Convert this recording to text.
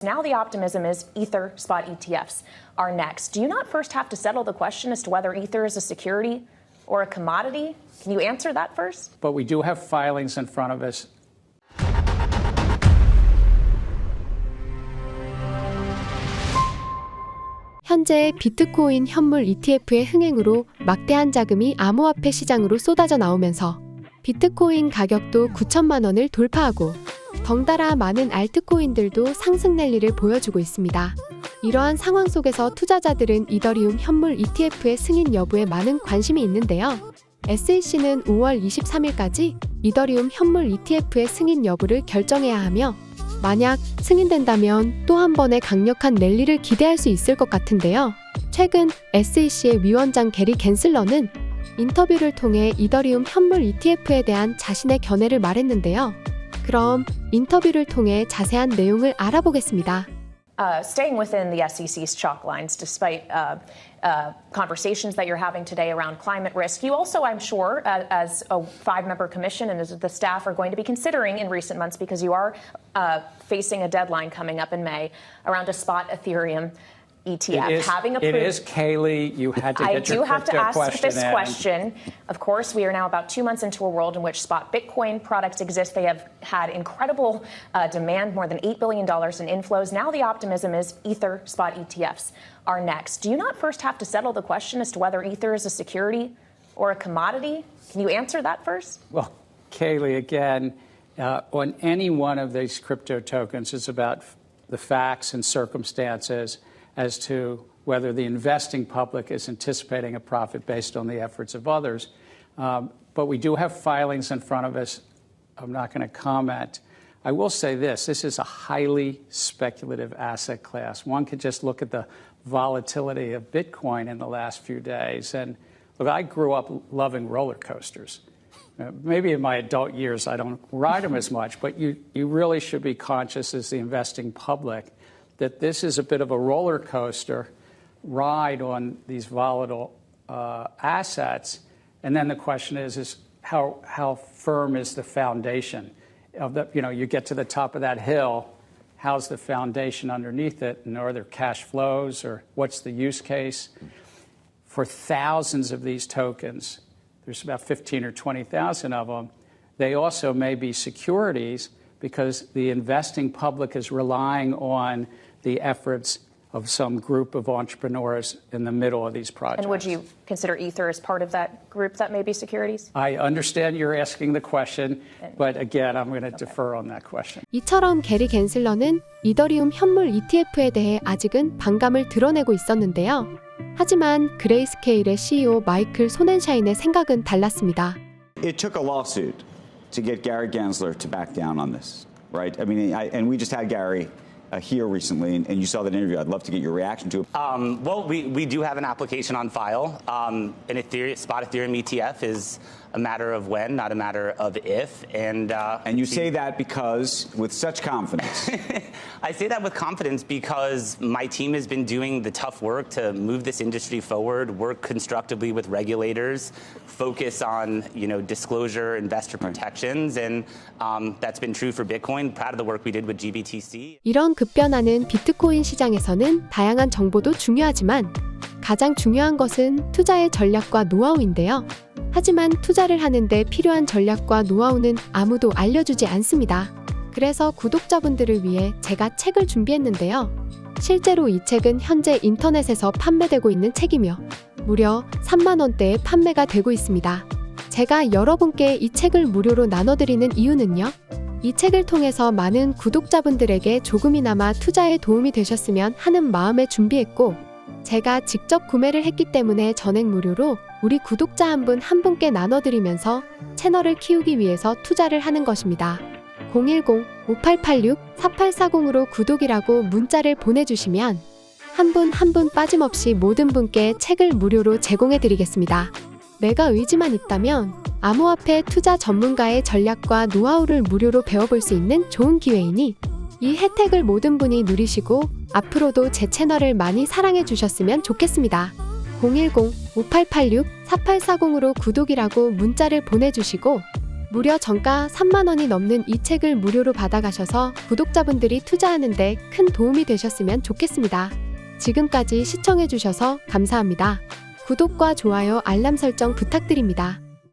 Now the optimism is Ether spot ETFs are next. Do you not first have to settle the question as to whether Ether is a security or a commodity? Can you answer that first? But we do have filings in front of us. 현재 비트코인 현물 ETF의 흥행으로 막대한 자금이 암호화폐 시장으로 쏟아져 나오면서 비트코인 가격도 9천만 원을 돌파하고 덩달아 많은 알트코인들도 상승 랠리를 보여주고 있습니다. 이러한 상황 속에서 투자자들은 이더리움 현물 ETF의 승인 여부에 많은 관심이 있는데요. SEC는 5월 23일까지 이더리움 현물 ETF의 승인 여부를 결정해야 하며 만약 승인된다면 또 한 번의 강력한 랠리를 기대할 수 있을 것 같은데요. 최근 SEC의 위원장 게리 갠슬러는 인터뷰를 통해 이더리움 현물 ETF에 대한 자신의 견해를 말했는데요. 그럼 인터뷰를 통해 자세한 내용을 알아보겠습니다. Staying within the SEC's chalk lines, despite conversations that you're having today around climate risk, you also, I'm sure, as a 5-member commission and as the staff are going to be considering in recent months, because you are facing a deadline coming up in May, around a spot ethereum ETF. It is, Kaylee. You had to get your crypto question in. I do have to ask this question. Of course, we are now about 2 months into a world in which spot Bitcoin products exist. They have had incredible demand, more than $8 billion in inflows. Now the optimism is Ether spot ETFs are next. Do you not first have to settle the question as to whether Ether is a security or a commodity? Can you answer that first? Well, Kaylee, again, on any one of these crypto tokens, it's about the facts and circumstances as to whether the investing public is anticipating a profit based on the efforts of others. But we do have filings in front of us. I'm not going to comment. I will say this is a highly speculative asset class. One could just look at the volatility of Bitcoin in the last few days. And look, I grew up loving roller coasters. Maybe in my adult years I don't ride them as much, but you really should be conscious as the investing public that this is a bit of a roller coaster ride on these volatile assets. And then the question is how firm is the foundation of the, you get to the top of that hill, how's the foundation underneath it? And are there cash flows or what's the use case? For thousands of these tokens, there's about 15 or 20,000 of them. They also may be securities because the investing public is relying on the efforts of some group of entrepreneurs in the middle of these projects. And would you consider Ether as part of that group that may be securities? I understand you're asking the question, but again, I'm going to defer on that question. 이처럼 게리 갠슬러는 이더리움 현물 ETF에 대해 아직은 반감을 드러내고 있었는데요. 하지만 그레이스케일의 CEO 마이클 소넨샤인의 생각은 달랐습니다. It took a lawsuit to get Gary Gensler to back down on this, right? I mean, and we just had Gary here recently, and you saw that interview. I'd love to get your reaction to it. Well, we do have an application on file. An spot Ethereum ETF is a matter of when, not a matter of if. And you say that because with such confidence. I say that with confidence because my team has been doing the tough work to move this industry forward, work constructively with regulators, focus on disclosure, investor protections, and that's been true for Bitcoin. Proud of the work we did with GBTC. 이런 급변하는 비트코인 시장에서는 다양한 정보도 중요하지만 가장 중요한 것은 투자의 전략과 노하우인데요. 하지만 투자를 하는데 필요한 전략과 노하우는 아무도 알려주지 않습니다. 그래서 구독자분들을 위해 제가 책을 준비했는데요. 실제로 이 책은 현재 인터넷에서 판매되고 있는 책이며 무려 3만 원대에 판매가 되고 있습니다. 제가 여러분께 이 책을 무료로 나눠드리는 이유는요. 이 책을 통해서 많은 구독자분들에게 조금이나마 투자에 도움이 되셨으면 하는 마음에 준비했고 제가 직접 구매를 했기 때문에 전액 무료로 우리 구독자 한 분께 나눠드리면서 채널을 키우기 위해서 투자를 하는 것입니다. 010-5886-4840으로 구독이라고 문자를 보내주시면 한 분 빠짐없이 모든 분께 책을 무료로 제공해드리겠습니다. 내가 의지만 있다면 암호화폐 투자 전문가의 전략과 노하우를 무료로 배워볼 수 있는 좋은 기회이니 이 혜택을 모든 분이 누리시고 앞으로도 제 채널을 많이 사랑해 주셨으면 좋겠습니다. 010-5886-4840으로 구독이라고 문자를 보내주시고 무려 정가 3만 원이 넘는 이 책을 무료로 받아가셔서 구독자분들이 투자하는 데 큰 도움이 되셨으면 좋겠습니다. 지금까지 시청해주셔서 감사합니다. 구독과 좋아요, 알람 설정 부탁드립니다.